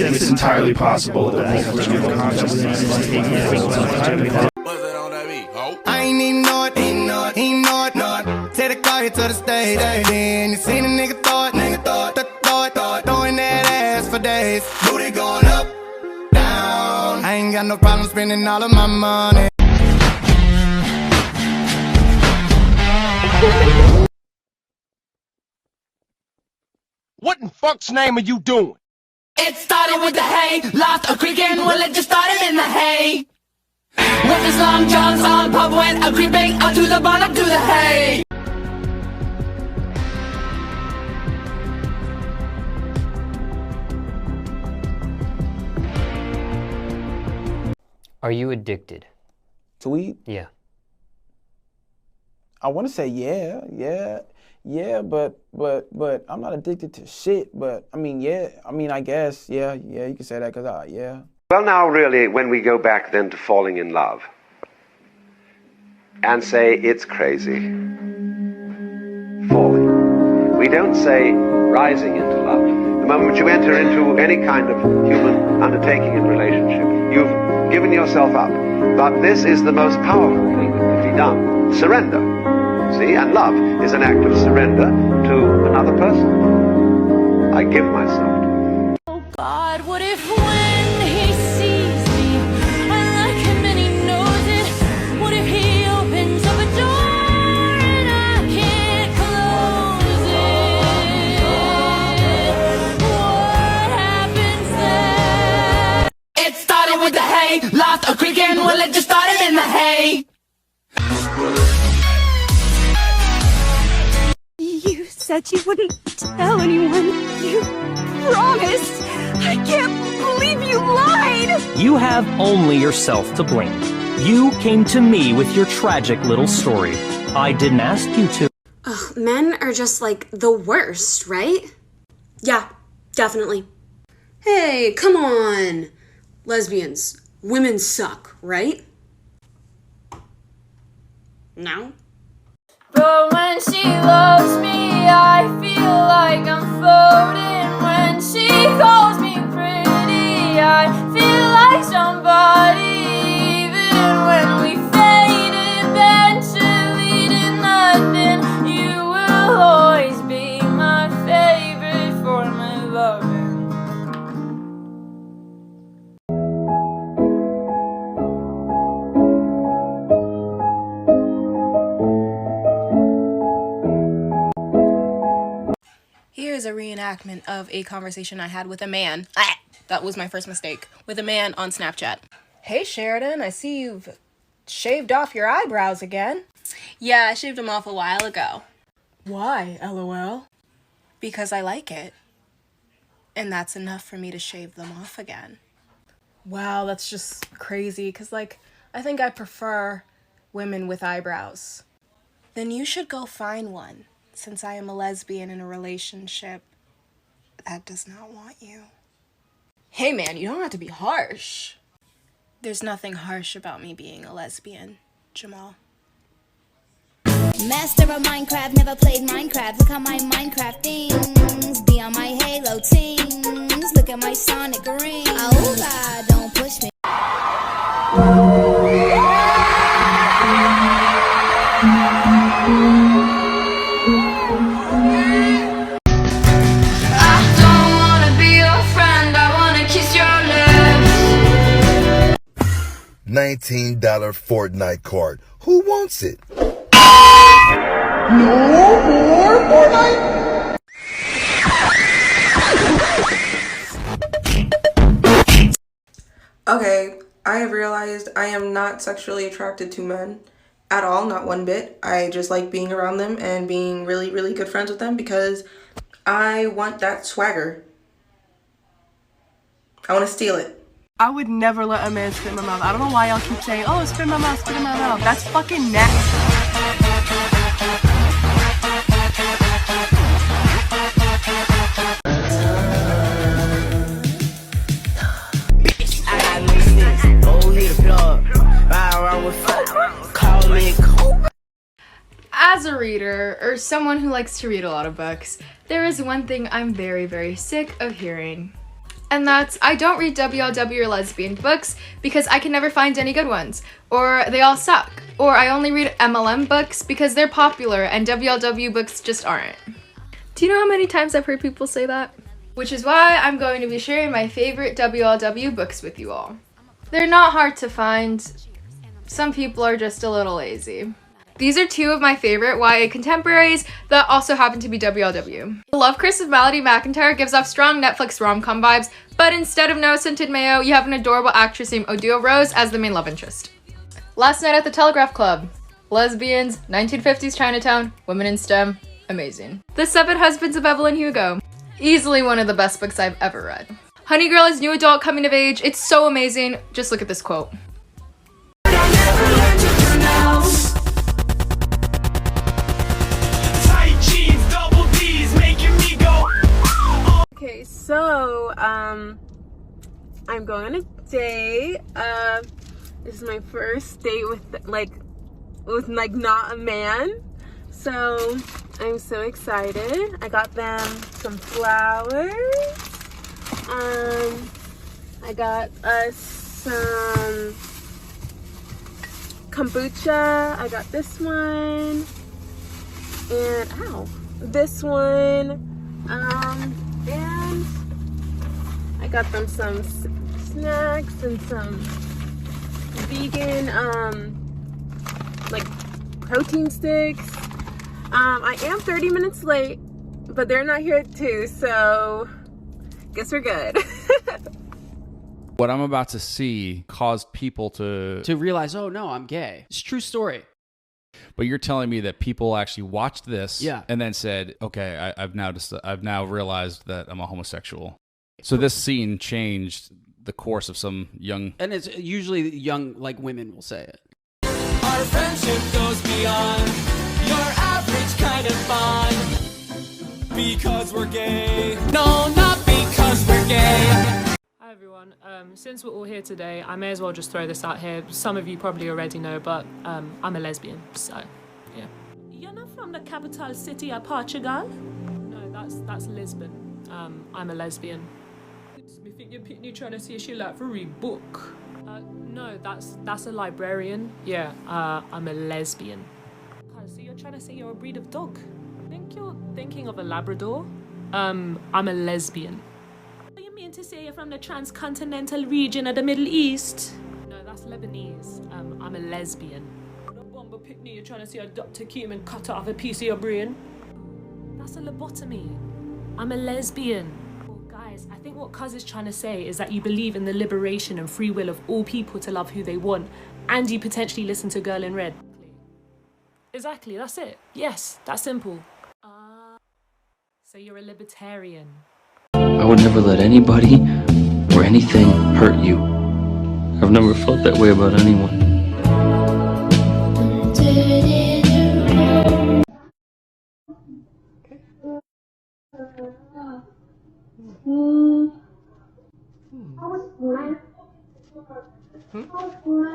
It's entirely possible that I ain't even know it, take the car here to the stage, then you seen a nigga throw it, throwing that ass for days. Booty going up, down. I ain't got no problem spending all of my money. What in fuck's name are you doing? It started with the hay, lost a creaking, well it just started in the hay. With his long johns on, pop went a creeping up to the bottom to the hay. Are you addicted? To weed? Yeah. I want to say yeah, but I'm not addicted to shit. But I mean, I guess, yeah, you can say that because yeah. Well, now, really, when we go back then to falling in love and say it's crazy, falling. We don't say rising into love. The moment you enter into any kind of human undertaking and relationship, you've given yourself up. But this is the most powerful thing that can be done. Surrender. See, and love is an act of surrender to another person. I give myself to you. Oh God, what if when he sees me, I like him and he knows it? What if he opens up a door and I can't close it? What happens then? It started with the hay, lost a creaking, well it just started in the hay. You said you wouldn't tell anyone. You promised. I can't believe you lied! You have only yourself to blame. You came to me with your tragic little story. I didn't ask you to. Ugh, men are just like the worst, right? Yeah, definitely. Hey, come on. Lesbians, women suck, right? No? But when she loves me, I feel like I'm floating. When she calls me pretty, I feel like somebody. Even when we fade eventually to nothing, you will always be my favorite for my loving. Here's a reenactment of a conversation I had with a man. That was my first mistake. With a man on Snapchat. Hey Sheridan, I see you've shaved off your eyebrows again. Yeah, I shaved them off a while ago. Why, LOL? Because I like it. And that's enough for me to shave them off again. Wow, that's just crazy, because I think I prefer women with eyebrows. Then you should go find one. Since I am a lesbian in a relationship that does not want you. Hey man, you don't have to be harsh. There's nothing harsh about me being a lesbian, Jamal. Master of Minecraft, never played Minecraft. Look how my Minecraft things be on my Halo teams. Look at my Sonic ring. Oh God, don't push me. $19 Fortnite card. Who wants it? No more Fortnite? Okay, I have realized I am not sexually attracted to men at all, not one bit. I just like being around them and being really, really good friends with them because I want that swagger. I want to steal it. I would never let a man spit in my mouth. I don't know why y'all keep saying, oh, spit in my mouth, spit in my mouth. That's fucking nasty. As a a reader, or someone who likes to read a lot of books, there is one thing I'm very, very sick of hearing. And that's, I don't read WLW or lesbian books because I can never find any good ones, or they all suck, or I only read MLM books because they're popular and WLW books just aren't. Do you know how many times I've heard people say that? Which is why I'm going to be sharing my favorite WLW books with you all. They're not hard to find. Some people are just a little lazy. These are two of my favorite YA contemporaries that also happen to be WLW. The Love Curse of Melody McIntyre gives off strong Netflix rom-com vibes, but instead of Noah Scented Mayo, you have an adorable actress named Odile Rose as the main love interest. Last Night at the Telegraph Club. Lesbians, 1950s Chinatown, women in STEM, amazing. The Seven Husbands of Evelyn Hugo. Easily one of the best books I've ever read. Honey Girl is new adult coming of age. It's so amazing. Just look at this quote. Okay, so I'm going on a date. This is my first date with not a man. So I'm so excited. I got them some flowers. I got us some kombucha. I got this one. And this one. And I got them some snacks and some vegan like protein sticks. I am 30 minutes late, but they're not here too, so guess we're good. What I'm about to see caused people to realize, oh no, I'm gay. It's a true story. But you're telling me that people actually watched this, yeah, and then said, "Okay, I've now realized that I'm a homosexual." So this scene changed the course of some young, and it's usually young, like women will say it. Our friendship goes beyond your average kind of bond. Because we're gay. No, not because we're gay. Hi everyone, since we're all here today, I may as well just throw this out here. Some of you probably already know, but I'm a lesbian, so yeah. You're not from the capital city of Portugal? No, that's Lisbon. I'm a lesbian. Me think you're Pitney trying to see if she like for read book. No, that's a librarian. Yeah, I'm a lesbian. So you're trying to say you're a breed of dog? I think you're thinking of a Labrador. I'm a lesbian. You mean to say you're from the transcontinental region of the Middle East? No, that's Lebanese. I'm a lesbian. The bomber Pitney, you're trying to see a Dr. Kim and cut off a piece of your brain? That's a lobotomy. I'm a lesbian. Well, guys, I think what Cuz is trying to say is that you believe in the liberation and free will of all people to love who they want, and you potentially listen to Girl in Red. Exactly, that's it. Yes, that's simple. So you're a libertarian. I would never let anybody or anything hurt you. I've never felt that way about anyone. 하고 싶은 말? 하고 싶은 말?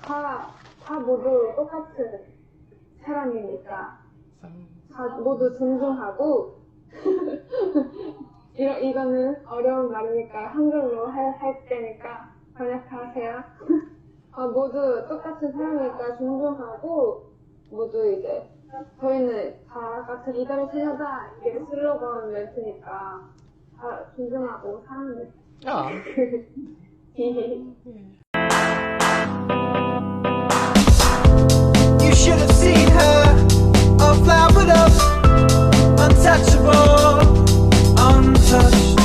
다 모두 똑같은 사람이니까 다 모두 존중하고 이거는 어려운 말이니까 한글로 할 때니까 번역하세요. 모두 똑같은 사람이니까 존중하고 모두 이제 저희는 다 같은 이달의 세자다 이게 슬로건 멘트니까 다 존중하고 사랑해. You should have seen her, all flowered up, untouchable, untouched.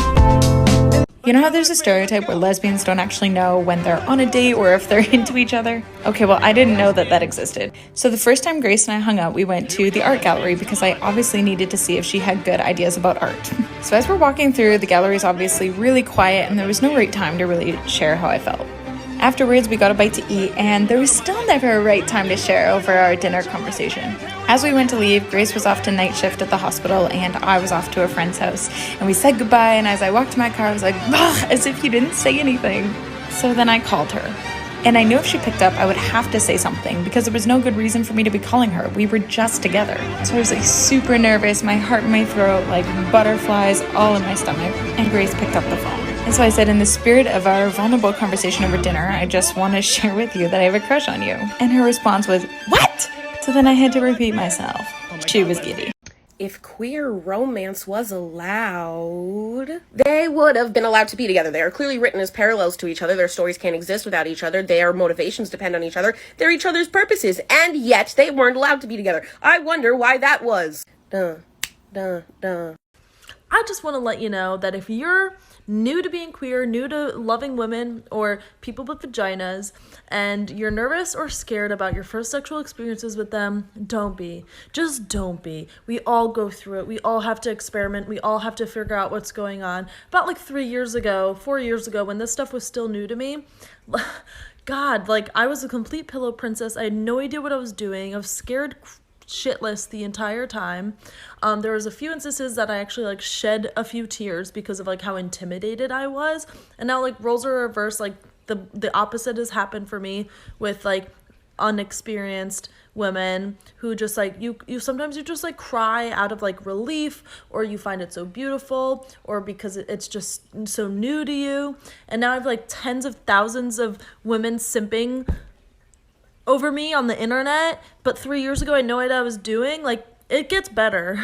You know how there's a stereotype where lesbians don't actually know when they're on a date or if they're into each other? Okay, well, I didn't know that existed. So the first time Grace and I hung out, we went to the art gallery because I obviously needed to see if she had good ideas about art. So as we're walking through, the gallery is obviously really quiet and there was no right time to really share how I felt. Afterwards, we got a bite to eat, and there was still never a right time to share over our dinner conversation. As we went to leave, Grace was off to night shift at the hospital, and I was off to a friend's house. And we said goodbye, and as I walked to my car, I was like, "Ugh," as if you didn't say anything. So then I called her. And I knew if she picked up, I would have to say something because there was no good reason for me to be calling her. We were just together. So I was like super nervous, my heart in my throat, like butterflies all in my stomach. And Grace picked up the phone. And so I said, in the spirit of our vulnerable conversation over dinner, I just want to share with you that I have a crush on you. And her response was, what? So then I had to repeat myself. She was giddy. If queer romance was allowed, they would have been allowed to be together. They are clearly written as parallels to each other. Their stories can't exist without each other. Their motivations depend on each other. They're each other's purposes, and yet they weren't allowed to be together. I wonder why that was. I just want to let you know that if you're new to being queer, new to loving women or people with vaginas, and you're nervous or scared about your first sexual experiences with them, don't be. Just don't be. We all go through it. We all have to experiment. We all have to figure out what's going on. About like 4 years ago, when this stuff was still new to me, God, like I was a complete pillow princess. I had no idea what I was doing. I was scared shitless the entire time. There was a few instances that I actually like shed a few tears because of like how intimidated I was. And now like roles are reversed. Like the opposite has happened for me with like unexperienced women who just like you sometimes you just like cry out of like relief, or you find it so beautiful, or because it's just so new to you. And now I have like tens of thousands of women simping over me on the internet, but 3 years ago I had no idea what I was doing. Like, it gets better.